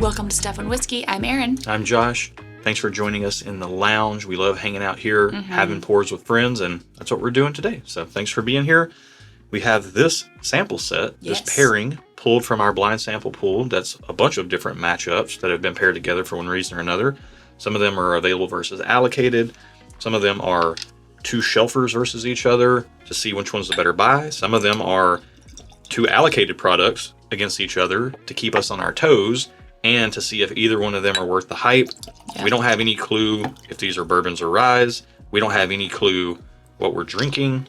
Welcome to Stuff and Whiskey. I'm Erin. I'm Josh. Thanks for joining us in the lounge. We love hanging out here, having pours with friends, and that's what we're doing today. So thanks for being here. We have this sample set, this pairing, pulled from our blind sample pool. That's a bunch of different matchups that have been paired together for one reason or another. Some of them are available versus allocated. Some of them are two shelfers versus each other to see which one's the better buy. Some of them are two allocated products against each other to keep us on our toes and to see if either one of them are worth the hype. Yeah. We don't have any clue if these are bourbons or ryes. We don't have any clue what we're drinking,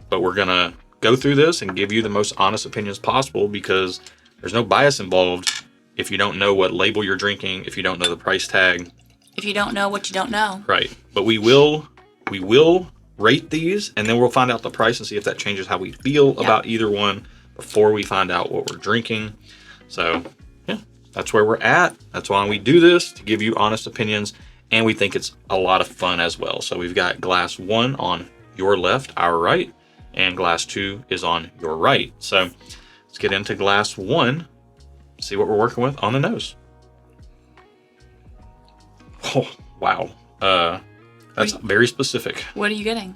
but we're gonna go through this and give you the most honest opinions possible because there's no bias involved if you don't know what label you're drinking, if you don't know the price tag. If you don't know what you don't know. Right. But we will rate these and then we'll find out the price and see if that changes how we feel about either one before we find out what we're drinking. So yeah, that's where we're at. That's why we do this, to give you honest opinions, and we think it's a lot of fun as well. So we've got glass 1 on your left, our right, and glass 2 is on your right. So let's get into glass 1, see what we're working with on the nose. Oh, wow. That's very specific. What are you getting?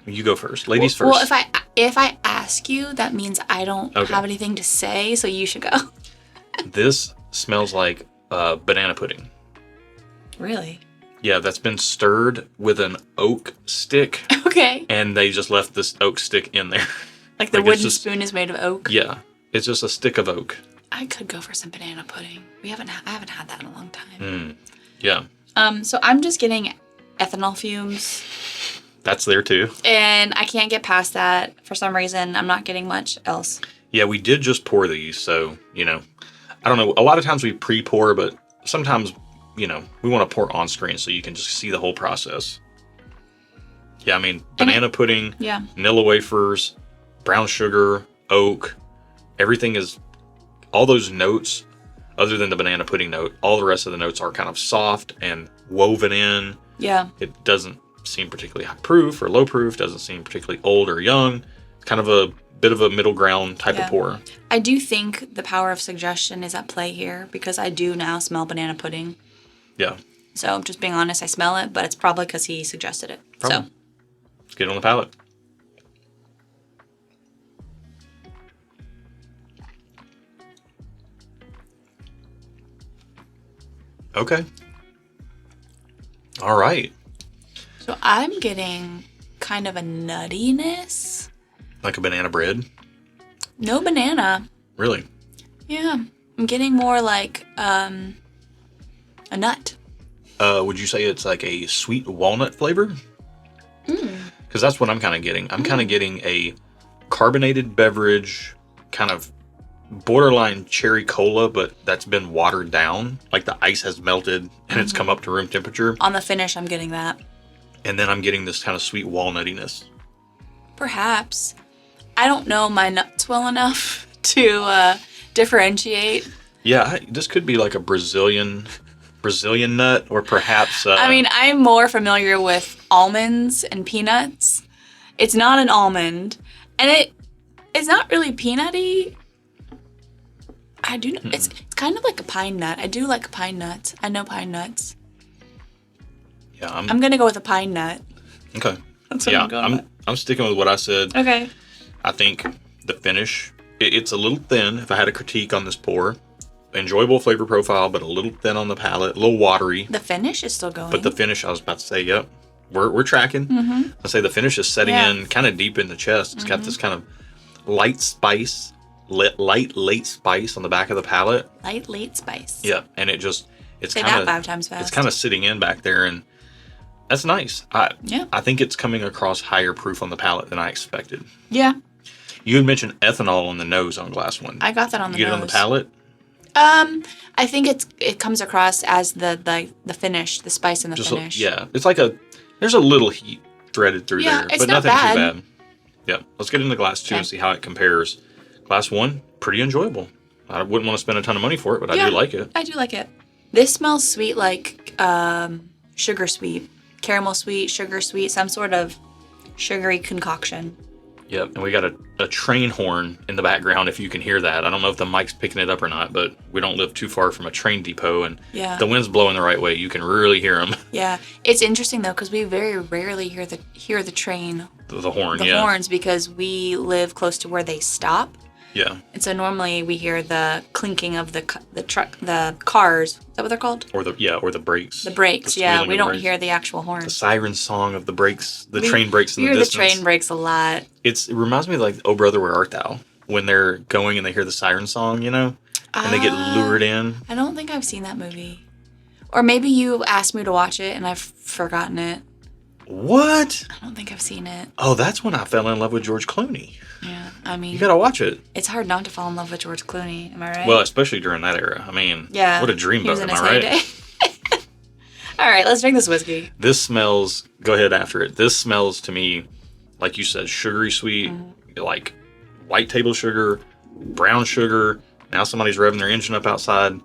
You go first. Ladies first. Well, if I ask you, that means I don't have anything to say, so you should go. This smells like banana pudding. Really? Yeah, that's been stirred with an oak stick. Okay. And they just left this oak stick in there. Like the wooden spoon is made of oak? Yeah. It's just a stick of oak. I could go for some banana pudding. I haven't had that in a long time. Yeah. So I'm just getting ethanol fumes. That's there too. And I can't get past that. For some reason, I'm not getting much else. Yeah, we did just pour these, so, I don't know. A lot of times we pre-pour, but sometimes, we want to pour on screen so you can just see the whole process. Yeah, I mean, banana pudding, vanilla wafers, brown sugar, oak, everything is, all those notes, other than the banana pudding note, all the rest of the notes are kind of soft and woven in. Yeah. It doesn't seem particularly high proof or low proof, doesn't seem particularly old or young. It's kind of a bit of a middle ground type of pour. I do think the power of suggestion is at play here because I do now smell banana pudding. Yeah. So just being honest, I smell it, but it's probably because he suggested it. Probably. So let's get it on the palate. Okay. All right. So I'm getting kind of a nuttiness. Like a banana bread? No banana. Really? Yeah. I'm getting more like a nut. Would you say it's like a sweet walnut flavor? Because that's what I'm kind of getting. I'm kind of getting a carbonated beverage, kind of borderline cherry cola, but that's been watered down. Like the ice has melted and it's come up to room temperature. On the finish, I'm getting that. And then I'm getting this kind of sweet walnuttiness. Perhaps. I don't know my nuts well enough to differentiate. Yeah, this could be like a Brazilian nut, or perhaps... I mean, I'm more familiar with almonds and peanuts. It's not an almond. And it's not really peanutty. I do know. It's kind of like a pine nut. I do like pine nuts. I know pine nuts. Yeah, I'm gonna go with a pine nut. Okay. That's what I'm going with. I'm sticking with what I said. Okay. I think the finish, it's a little thin. If I had a critique on this pour, enjoyable flavor profile, but a little thin on the palate, a little watery. The finish is still going. But the finish, I was about to say, yep, we're tracking. I say the finish is setting in kind of deep in the chest. It's got this kind of light spice, late spice on the back of the palate. Late spice. Yeah, and it's say kind of that 5 times fast. It's kind of sitting in back there, and that's nice. I think it's coming across higher proof on the palate than I expected. Yeah. You had mentioned ethanol on the nose on glass 1. I got that on the nose. You get it on the palate? I think it comes across as the finish, the spice in the finish. It's like there's a little heat threaded through there, it's but not nothing bad. too bad. Yeah, let's get into glass 2 and see how it compares. Glass 1, pretty enjoyable. I wouldn't want to spend a ton of money for it, but I do like it. I do like it. This smells sweet, like sugar sweet, caramel sweet, sugar sweet, some sort of sugary concoction. Yep, and we got a train horn in the background if you can hear that. I don't know if the mic's picking it up or not, but we don't live too far from a train depot, and Yeah. if the wind's blowing the right way, you can really hear them. Yeah. It's interesting though, because we very rarely hear the train, The horn, the yeah. horns, because we live close to where they stop. Yeah. And so normally we hear the clinking of the cars. Is that what they're called? Or the brakes. The brakes, The yeah. squealing We of the don't brakes. hear the actual The horn. siren song of the brakes, train brakes in We the hear the distance. train brakes a lot. It reminds me of like Oh Brother, Where Art Thou? When they're going and they hear the siren song, you know? And they get lured in. I don't think I've seen that movie. Or maybe you asked me to watch it and I've forgotten it. What? I don't think I've seen it. Oh, that's when I fell in love with George Clooney. Yeah, I mean, You gotta watch it. it's hard not to fall in love with George Clooney. Am I right? Well, especially during that era. I mean, yeah. what a dreamboat, He was in am his I right? heyday. All right, let's drink this whiskey. This smells, go ahead after it. This smells to me, like you said, sugary sweet, like white table sugar, brown sugar. Now somebody's revving their engine up outside.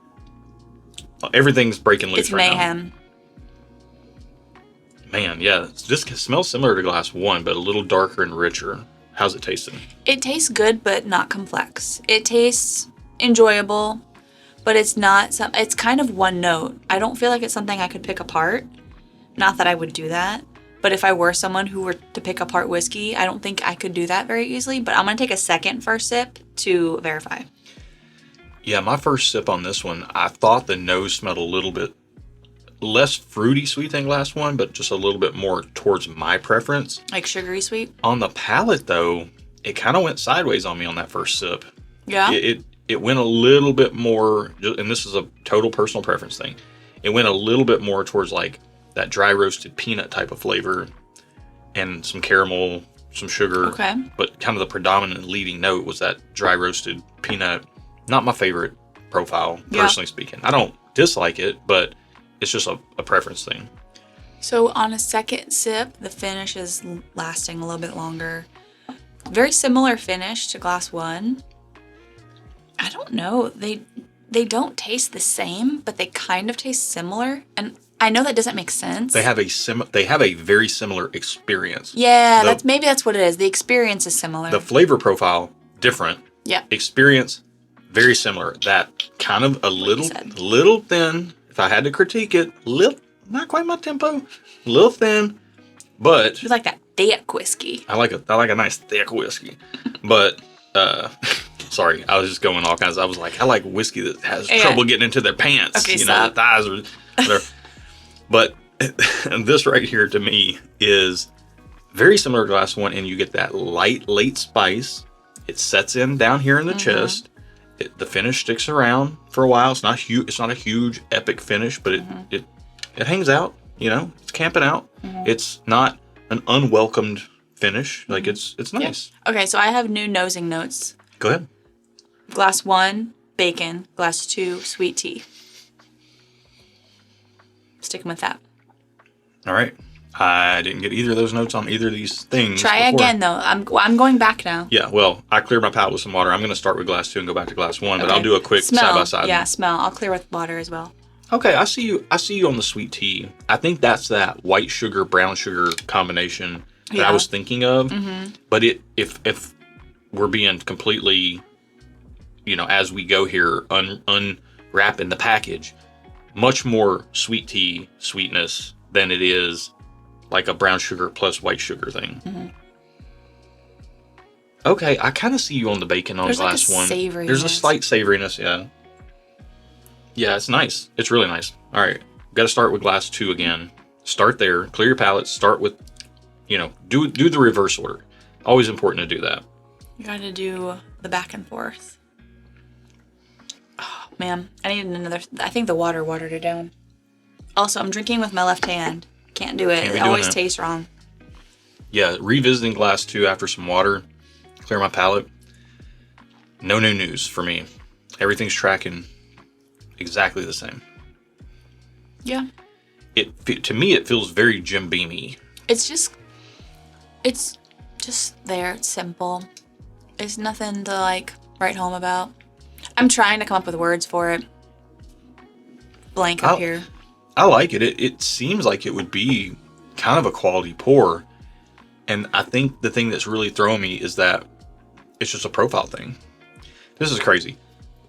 Everything's breaking loose It's right mayhem. now. Man, yeah. This smells similar to glass 1, but a little darker and richer. How's it tasting? It tastes good, but not complex. It tastes enjoyable, but it's not. It's kind of one note. I don't feel like it's something I could pick apart. Not that I would do that, but if I were someone who were to pick apart whiskey, I don't think I could do that very easily. But I'm gonna take a second first sip to verify. Yeah, my first sip on this one, I thought the nose smelled a little bit less fruity sweet than glass 1, but just a little bit more towards my preference. Like sugary sweet. On the palate, though, it kind of went sideways on me on that first sip. Yeah. It went a little bit more, and this is a total personal preference thing. It went a little bit more towards like that dry roasted peanut type of flavor and some caramel, some sugar. Okay. But kind of the predominant leading note was that dry roasted peanut. Not my favorite profile, personally speaking. I don't dislike it, but it's just a preference thing. So on a second sip, the finish is lasting a little bit longer. Very similar finish to glass 1. I don't know. They don't taste the same, but they kind of taste similar. And I know that doesn't make sense. They have a very similar experience. Yeah, maybe that's what it is. The experience is similar. The flavor profile different. Yeah. Experience very similar. That kind of a little thin. If I had to critique it, not quite my tempo, a little thin, but You like that thick whiskey. I like a nice thick whiskey. But sorry, I was just going all kinds. I was like, I like whiskey that has trouble getting into their pants, Okay, the thighs or whatever. But this right here to me is very similar to glass 1, and you get that light, late spice. It sets in down here in the chest. The finish sticks around for a while. It's not huge. It's not a huge epic finish, but it hangs out. It's camping out. It's not an unwelcomed finish. Like it's nice. Yeah. Okay, so I have new nosing notes. Go ahead. Glass 1, bacon. Glass 2, sweet tea. Sticking with that. All right. I didn't get either of those notes on either of these things. Try before. again though. I'm going back now. Yeah, well, I cleared my palate with some water. I'm going to start with glass 2 and go back to glass 1, but Okay. I'll do a quick side by side. Yeah, smell. I'll clear with water as well. Okay, I see you on the sweet tea. I think that's that white sugar, brown sugar combination that I was thinking of. But if we're being completely, as we go here, unwrapping the package, much more sweet tea sweetness than it is like a brown sugar plus white sugar thing. Okay, I kind of see you on the bacon on There's glass like a 1. savoriness. There's a slight savoriness, yeah. Yeah, it's nice. It's really nice. All right, got to start with glass 2 again. Start there, clear your palate, start with, do the reverse order. Always important to do that. You got to do the back and forth. Oh, man. I need another. I think the water watered it down. Also, I'm drinking with my left hand. Can't do it. Can't be It doing always that. tastes wrong. Yeah, revisiting glass 2 after some water, clear my palate. No new news for me. Everything's tracking exactly the same. Yeah. To me, it feels very Jim Beam-y. It's just there. It's simple. It's nothing to write home about. I'm trying to come up with words for it. Blank up here. I like it. It seems like it would be kind of a quality pour. And I think the thing that's really throwing me is that it's just a profile thing. This is crazy.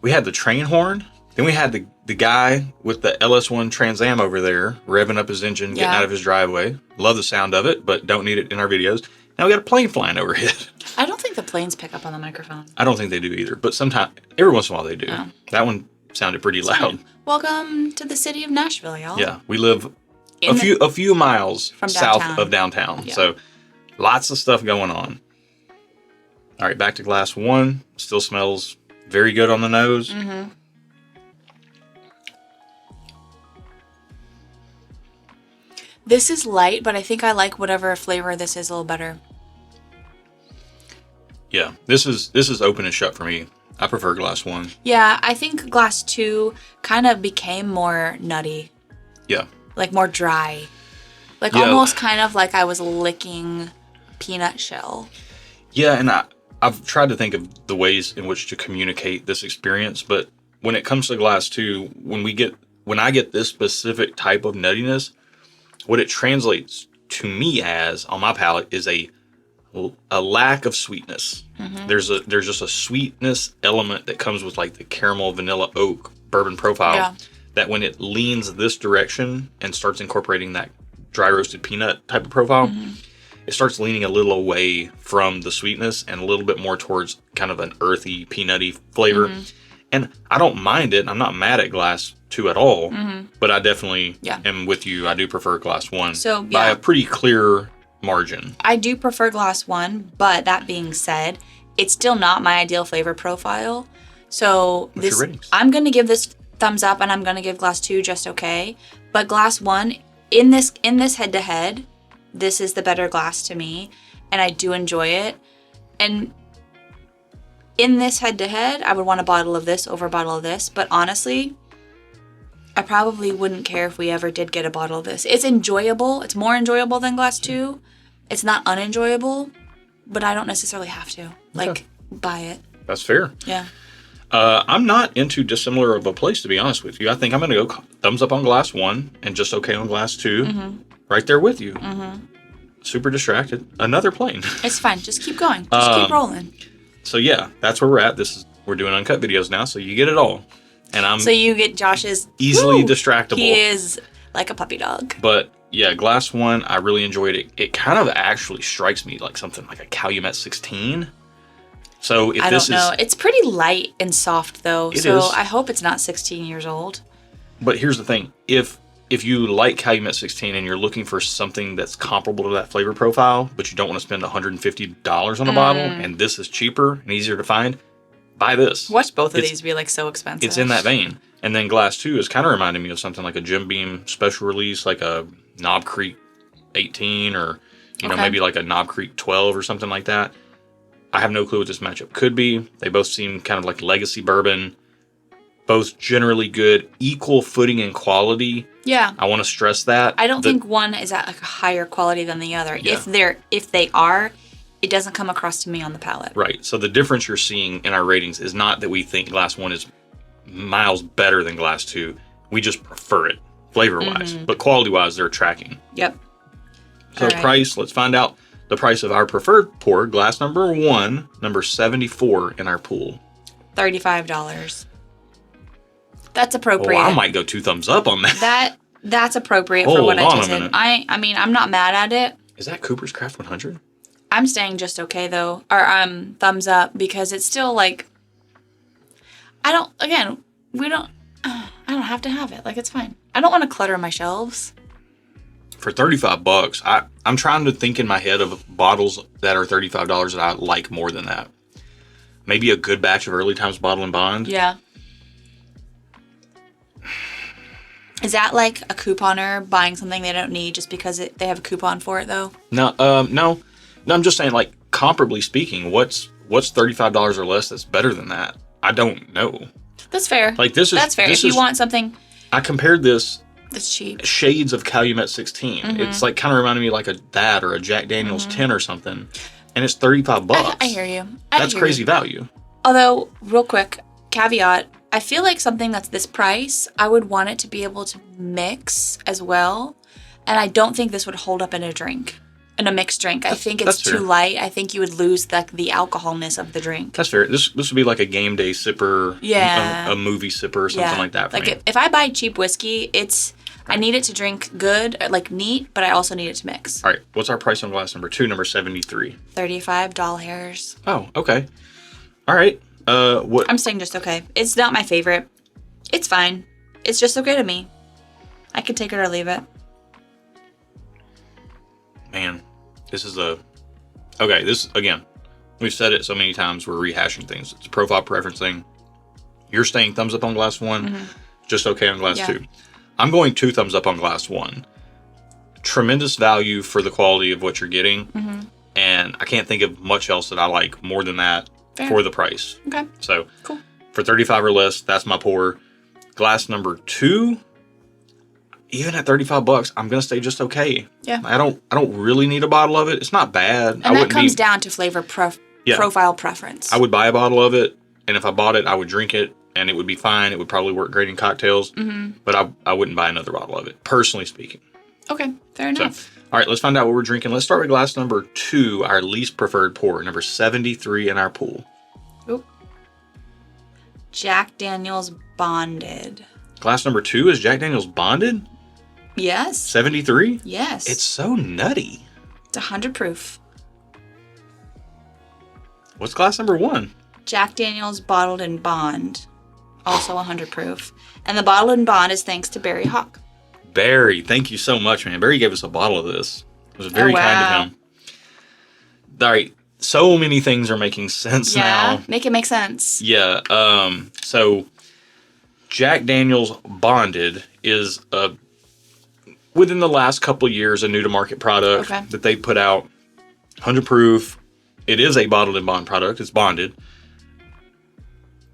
We had the train horn. Then we had the guy with the LS1 Trans Am over there revving up his engine, getting out of his driveway. Love the sound of it, but don't need it in our videos. Now we got a plane flying overhead. I don't think the planes pick up on the microphone. I don't think they do either, but sometimes, every once in a while they do. Oh. That one sounded pretty loud. Welcome to the city of Nashville, y'all. Yeah, we live a few miles from south of downtown, so lots of stuff going on. All right, back to glass one. Still smells very good on the nose. Mm-hmm. This is light, but I think I like whatever flavor this is a little better. Yeah, this is open and shut for me. I prefer glass one. Yeah, I think glass two kind of became more nutty. Yeah. Like more dry. Like almost kind of like I was licking peanut shell. Yeah, and I've tried to think of the ways in which to communicate this experience, but when it comes to glass two, when I get this specific type of nuttiness, what it translates to me as on my palate is a lack of sweetness. Mm-hmm. There's just a sweetness element that comes with like the caramel, vanilla, oak, bourbon profile that when it leans this direction and starts incorporating that dry roasted peanut type of profile, it starts leaning a little away from the sweetness and a little bit more towards kind of an earthy, peanutty flavor. Mm-hmm. And I don't mind it. I'm not mad at glass two at all, but I definitely am with you. I do prefer glass one by a pretty clear margin. I do prefer glass one, but that being said, it's still not my ideal flavor profile. So I'm going to give this thumbs up, and I'm going to give glass two just okay. But glass one, in this head to head, this is the better glass to me, and I do enjoy it. And in this head to head, I would want a bottle of this over a bottle of this. But honestly, I probably wouldn't care if we ever did get a bottle of this. It's enjoyable. It's more enjoyable than glass two. It's not unenjoyable, but I don't necessarily have to buy it. That's fair. Yeah. I'm not into dissimilar of a place, to be honest with you. I think I'm going to go thumbs up on glass one and just okay on glass two. Mm-hmm. Right there with you. Mm-hmm. Super distracted. Another plane. It's fine. Just keep going. Just keep rolling. So yeah, that's where we're at. We're doing uncut videos now, so you get it all. And so you get Josh's easily distractible. He is like a puppy dog. But yeah, glass one, I really enjoyed it. It kind of actually strikes me like something like a Calumet 16. So if this is, I don't know. It's pretty light and soft though. So I hope it's not 16 years old. But here's the thing: if you like Calumet 16 and you're looking for something that's comparable to that flavor profile, but you don't want to spend $150 on a bottle, and this is cheaper and easier to find, buy this. Watch both of these be like so expensive. It's in that vein. And then glass two is kind of reminding me of something like a Jim Beam special release, like a Knob Creek 18 or maybe like a Knob Creek 12 or something like that. I have no clue what this matchup could be. They both seem kind of like legacy bourbon. Both generally good, equal footing and quality. Yeah. I want to stress that. I don't think one is at like a higher quality than the other. Yeah. If they are, it doesn't come across to me on the palate. Right. So the difference you're seeing in our ratings is not that we think glass one is miles better than glass two. We just prefer it flavor-wise. But quality-wise, they're tracking. Yep. So price, let's find out the price of our preferred pour, glass number one, number 74 in our pool. $35. That's appropriate. Oh, I might go 2 thumbs up on that. That's appropriate for what I tasted. I mean, I'm not mad at it. Is that Cooper's Craft 100? I'm staying just okay though, or thumbs up, because it's still like, I don't have to have it. Like, it's fine. I don't want to clutter my shelves. For $35, I'm trying to think in my head of bottles that are $35 that I like more than that. Maybe a good batch of Early Times Bottle and Bond. Yeah. Is that like a couponer buying something they don't need just because they have a coupon for it though? No. I'm just saying, like, comparably speaking, what's $35 or less that's better than that? I don't know. That's fair. Like, that's fair. If you want something, I compared this. It's cheap. Shades of Calumet 16. Mm-hmm. It's like kind of reminding me like that or a Jack Daniel's 10 or something, and it's $35. I hear you. That's crazy value. Although, real quick caveat. I feel like something that's this price, I would want it to be able to mix as well. And I don't think this would hold up in a drink. in a mixed drink. I think it's that's too fair. light. I think you would lose the alcoholness of the drink. That's fair. This would be like a game day sipper, Yeah. a movie sipper, or something like that for me. If I buy cheap whiskey, I need it to drink good, like neat, but I also need it to mix. All right, what's our price on glass number 2, number 73? $35. Oh, okay. All right. What? I'm saying just okay. It's not my favorite. It's fine. It's just okay to me. I can take it or leave it. Man, this is okay. This again, we've said it so many times. We're rehashing things. It's a profile preference thing. You're staying thumbs up on glass 1, just okay on glass 2. I'm going 2 thumbs up on glass 1. Tremendous value for the quality of what you're getting, and I can't think of much else that I like more than that for the price. Okay. So cool. For 35 or less, that's my pour. Glass number 2, even at $35, I'm gonna stay just okay. Yeah. I don't really need a bottle of it. It's not bad. And that comes down to flavor profile preference. I would buy a bottle of it, and if I bought it, I would drink it, and it would be fine. It would probably work great in cocktails, but I wouldn't buy another bottle of it, personally speaking. Okay, fair enough. So, all right, let's find out what we're drinking. Let's start with glass number 2, our least preferred pour, number 73 in our pool. Oop. Jack Daniel's Bonded. Glass number 2 is Jack Daniel's Bonded? Yes. 73? Yes. It's so nutty. It's 100 proof. What's glass number 1? Jack Daniel's Bottled in Bond. Also 100 proof. And the Bottled in Bond is thanks to Barry Hawk. Barry, thank you so much, man. Barry gave us a bottle of this. It was very kind of him. All right, so many things are making sense now. Make it make sense. Yeah, so Jack Daniel's Bonded is within the last couple of years a new to market product that they put out. 100 proof. It is a bottled in bond product. It's bonded.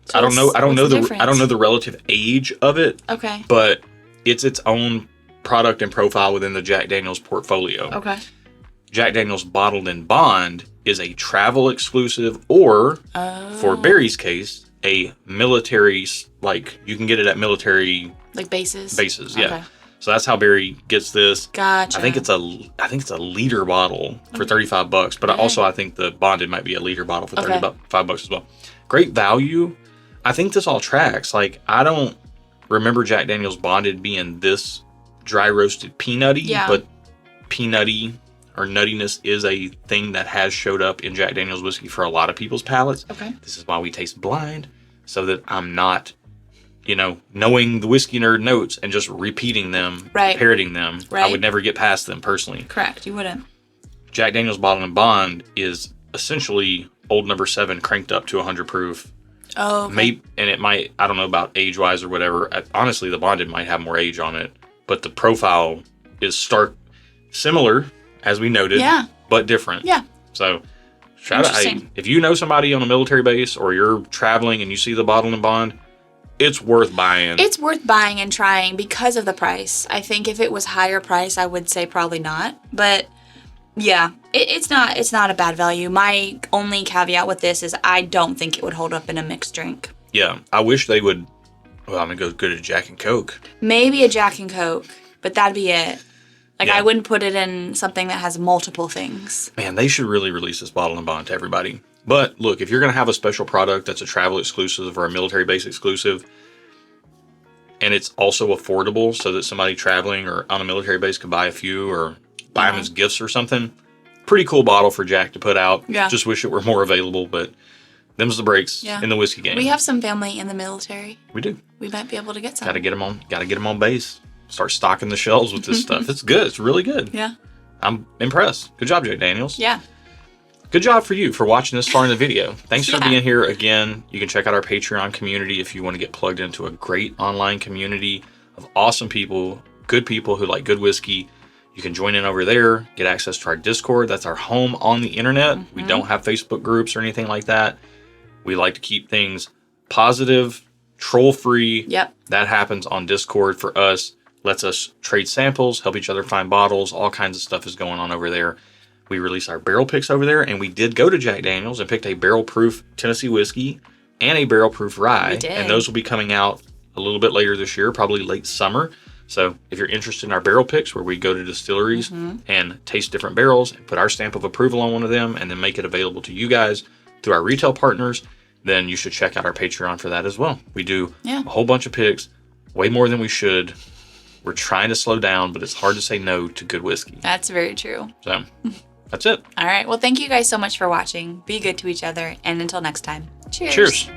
So I don't know the relative age of it. Okay. But it's its own product and profile within the Jack Daniel's portfolio. Okay. Jack Daniel's Bottled in Bond is a travel exclusive, or for Barry's case, a military, like you can get it at military bases. Bases, yeah. Okay. So that's how Barry gets this. Gotcha. I think it's a liter bottle for $35, but I think the bonded might be a liter bottle for $5 as well. Great value. I think this all tracks. Like, I don't remember Jack Daniel's Bonded being this dry roasted peanutty, but peanutty or nuttiness is a thing that has showed up in Jack Daniel's whiskey for a lot of people's palates. Okay. This is why we taste blind, so that I'm not, knowing the whiskey nerd notes and just repeating them, parroting them. Right. I would never get past them personally. Correct. You wouldn't. Jack Daniel's Bottled in Bond is essentially Old Number 7 cranked up to 100 proof. Oh, okay. And it might, I don't know about age-wise or whatever. Honestly, the Bonded might have more age on it, but the profile is similar, as we noted, but different. Yeah. So, if you know somebody on a military base or you're traveling and you see the Bottled in Bond, it's worth buying. It's worth buying and trying because of the price. I think if it was higher price, I would say probably not. But yeah, it's not a bad value. My only caveat with this is I don't think it would hold up in a mixed drink. Yeah, I wish they would. Well, I'm gonna go good at Jack and Coke. Maybe a Jack and Coke, but that'd be it. I wouldn't put it in something that has multiple things. Man, they should really release this Bottled in Bond to everybody. But look, if you're going to have a special product that's a travel exclusive or a military base exclusive, and it's also affordable so that somebody traveling or on a military base could buy a few or buy them as gifts or something, pretty cool bottle for Jack to put out. Yeah. Just wish it were more available, but them's the breaks in the whiskey game. We have some family in the military. We do. We might be able to get some. Gotta get them on base. Start stocking the shelves with this stuff. It's good. It's really good. Yeah. I'm impressed. Good job, Jack Daniels. Yeah. Good job for you for watching this far in the video. Thanks for being here again. You can check out our Patreon community if you want to get plugged into a great online community of awesome people, good people who like good whiskey. You can join in over there, get access to our Discord. That's our home on the internet. Mm-hmm. We don't have Facebook groups or anything like that. We like to keep things positive, troll-free. Yep. That happens on Discord for us. Lets us trade samples, help each other find bottles. All kinds of stuff is going on over there. We release our barrel picks over there, and we did go to Jack Daniel's and picked a barrel-proof Tennessee whiskey and a barrel-proof rye. We did. And those will be coming out a little bit later this year, probably late summer. So if you're interested in our barrel picks, where we go to distilleries and taste different barrels and put our stamp of approval on one of them and then make it available to you guys through our retail partners, then you should check out our Patreon for that as well. We do a whole bunch of picks, way more than we should. We're trying to slow down, but it's hard to say no to good whiskey. That's very true. So that's it. All right. Well, thank you guys so much for watching. Be good to each other. And until next time, cheers. Cheers.